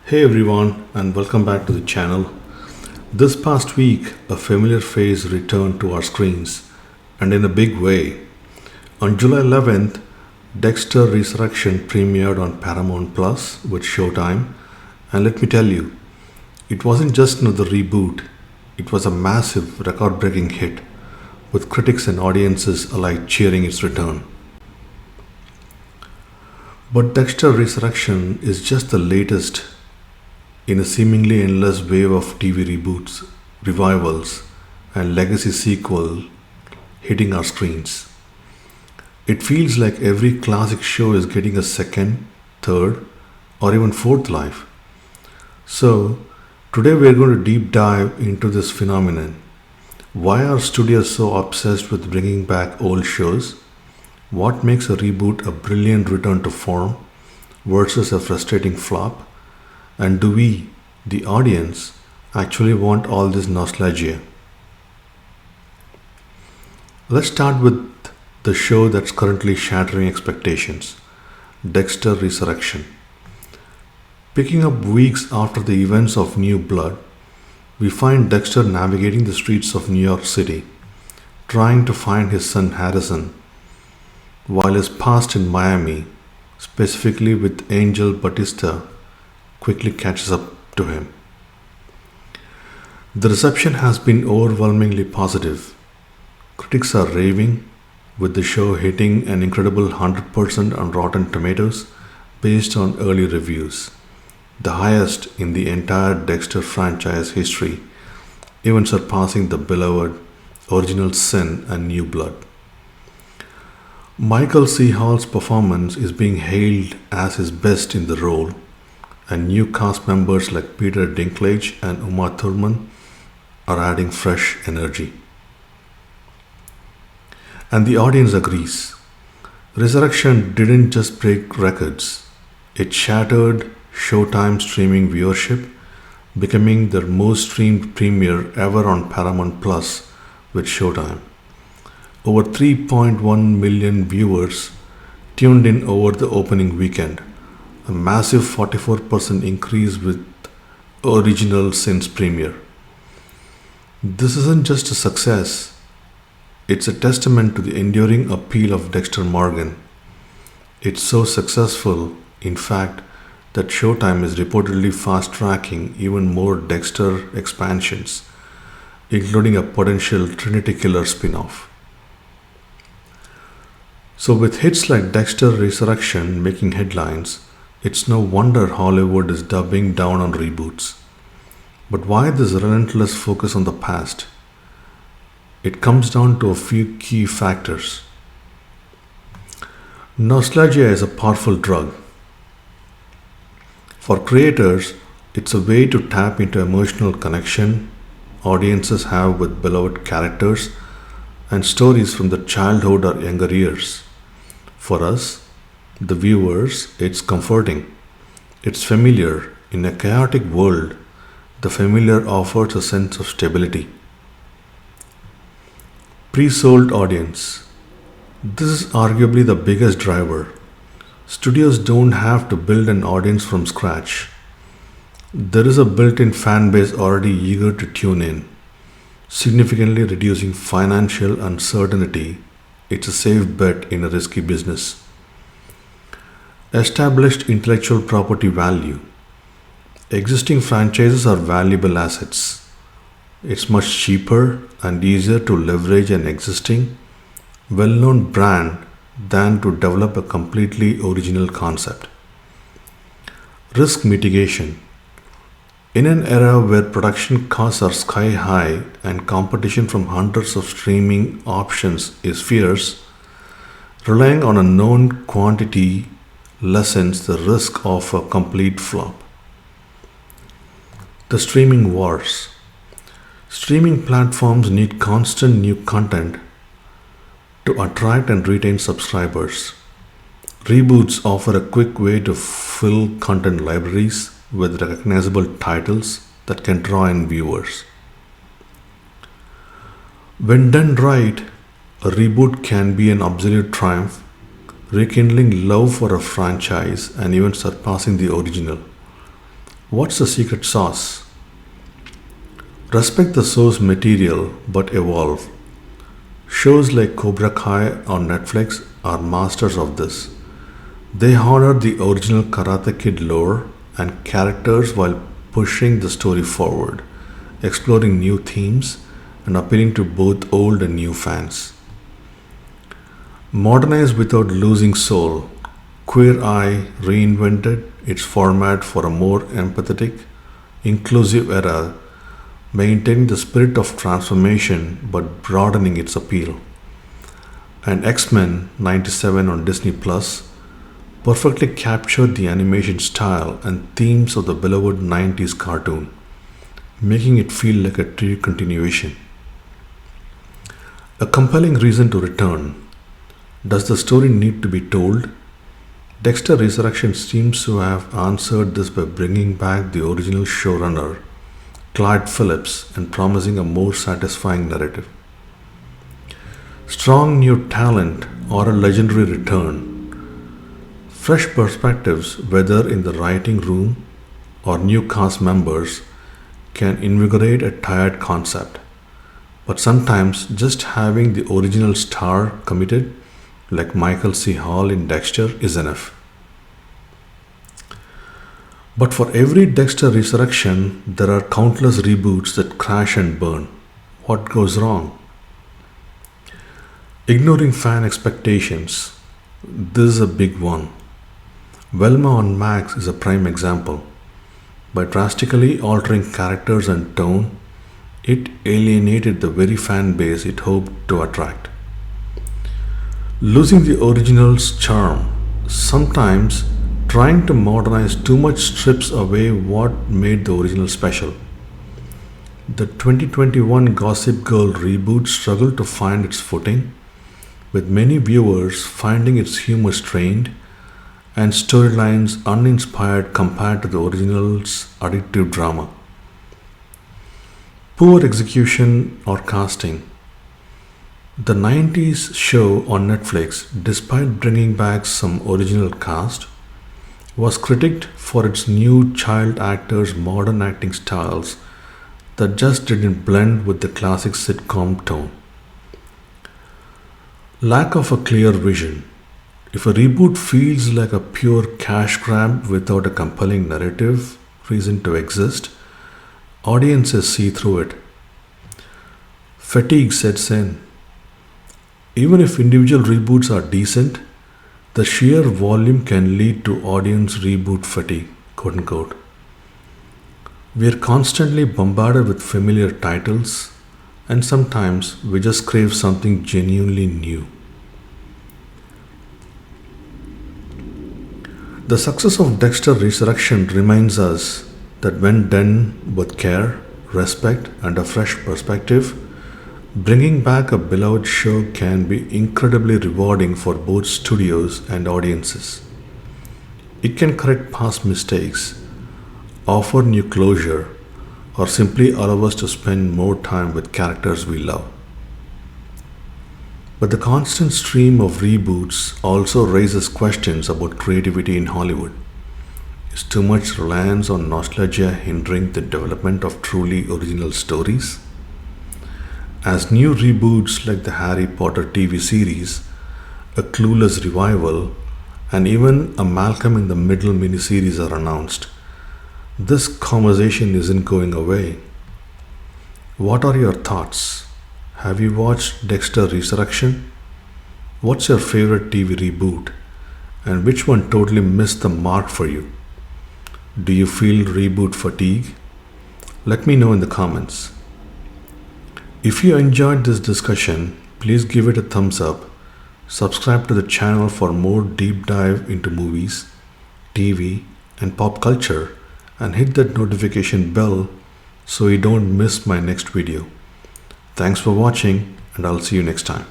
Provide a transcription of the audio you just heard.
Hey everyone, and welcome back to the channel. This past week, a familiar face returned to our screens, and in a big way. On July 11th, Dexter Resurrection premiered on Paramount Plus with Showtime, and let me tell you, it wasn't just another reboot, it was a massive, record breaking hit, with critics and audiences alike cheering its return. But Dexter Resurrection is just the latest in a seemingly endless wave of TV reboots, revivals, and legacy sequel hitting our screens. It feels like every classic show is getting a second, third, or even fourth life. So, today we are going to deep dive into this phenomenon. Why are studios so obsessed with bringing back old shows? What makes a reboot a brilliant return to form versus a frustrating flop? And do we, the audience, actually want all this nostalgia? Let's start with the show that's currently shattering expectations, Dexter Resurrection. Picking up weeks after the events of New Blood, we find Dexter navigating the streets of New York City, trying to find his son Harrison, while his past in Miami, specifically with Angel Batista, quickly catches up to him. The reception has been overwhelmingly positive. Critics are raving, with the show hitting an incredible 100% on Rotten Tomatoes based on early reviews, the highest in the entire Dexter franchise history, even surpassing the beloved original Sin and New Blood. Michael C. Hall's performance is being hailed as his best in the role, and new cast members like Peter Dinklage and Uma Thurman are adding fresh energy. And the audience agrees. Resurrection didn't just break records, it shattered Showtime streaming viewership, becoming their most streamed premiere ever on Paramount Plus with Showtime. Over 3.1 million viewers tuned in over the opening weekend, a massive 44% increase with original since premiere. This isn't just a success, it's a testament to the enduring appeal of Dexter Morgan. It's so successful, in fact, that Showtime is reportedly fast tracking even more Dexter expansions, including a potential Trinity Killer spin off. So, with hits like Dexter Resurrection making headlines, it's no wonder Hollywood is doubling down on reboots. But why this relentless focus on the past? It comes down to a few key factors. Nostalgia is a powerful drug. For creators, it's a way to tap into emotional connection audiences have with beloved characters and stories from their childhood or younger years. For us, the viewers, it's comforting. It's familiar. In a chaotic world, the familiar offers a sense of stability. Pre-sold audience. This is arguably the biggest driver. Studios don't have to build an audience from scratch. There is a built-in fan base already eager to tune in, significantly reducing financial uncertainty. It's a safe bet in a risky business. Established intellectual property value. Existing franchises are valuable assets. It's much cheaper and easier to leverage an existing, well known brand than to develop a completely original concept. Risk mitigation. In an era where production costs are sky high and competition from hundreds of streaming options is fierce, relying on a known quantity lessens the risk of a complete flop. The streaming wars. Streaming platforms need constant new content to attract and retain subscribers. Reboots offer a quick way to fill content libraries with recognizable titles that can draw in viewers. When done right, a reboot can be an absolute triumph, rekindling love for a franchise and even surpassing the original. What's the secret sauce? Respect the source material but evolve. Shows like Cobra Kai on Netflix are masters of this. They honor the original Karate Kid lore and characters while pushing the story forward, exploring new themes, and appealing to both old and new fans. Modernized without losing soul, Queer Eye reinvented its format for a more empathetic, inclusive era, maintaining the spirit of transformation but broadening its appeal. And X-Men 97 on Disney Plus perfectly captured the animation style and themes of the beloved 90s cartoon, making it feel like a true continuation. A compelling reason to return. Does the story need to be told? Dexter Resurrection seems to have answered this by bringing back the original showrunner, Clyde Phillips, and promising a more satisfying narrative. Strong new talent or a legendary return. Fresh perspectives, whether in the writing room or new cast members, can invigorate a tired concept. But sometimes just having the original star committed, like Michael C. Hall in Dexter, is enough. But for every Dexter resurrection, there are countless reboots that crash and burn. What goes wrong? Ignoring fan expectations. This is a big one. Velma on Max is a prime example. By drastically altering characters and tone, it alienated the very fan base it hoped to attract. Losing the original's charm. Sometimes trying to modernize too much strips away what made the original special. The 2021 Gossip Girl reboot struggled to find its footing, with many viewers finding its humor strained and storylines uninspired compared to the original's addictive drama. Poor execution or casting. The 90s show on Netflix, despite bringing back some original cast, was critiqued for its new child actors' modern acting styles that just didn't blend with the classic sitcom tone. Lack of a clear vision. If a reboot feels like a pure cash grab without a compelling narrative reason to exist, audiences see through it. Fatigue sets in. Even if individual reboots are decent, the sheer volume can lead to audience reboot fatigue, quote unquote. We are constantly bombarded with familiar titles, and sometimes we just crave something genuinely new. The success of Dexter Resurrection reminds us that when done with care, respect, and a fresh perspective, bringing back a beloved show can be incredibly rewarding for both studios and audiences. It can correct past mistakes, offer new closure, or simply allow us to spend more time with characters we love. But the constant stream of reboots also raises questions about creativity in Hollywood. Is too much reliance on nostalgia hindering the development of truly original stories? As new reboots like the Harry Potter TV series, a Clueless revival, and even a Malcolm in the Middle miniseries are announced, this conversation isn't going away. What are your thoughts? Have you watched Dexter Resurrection? What's your favorite TV reboot? And which one totally missed the mark for you? Do you feel reboot fatigue? Let me know in the comments. If you enjoyed this discussion, please give it a thumbs up, subscribe to the channel for more deep dive into movies, TV, and pop culture, and hit that notification bell so you don't miss my next video. Thanks for watching, and I'll see you next time.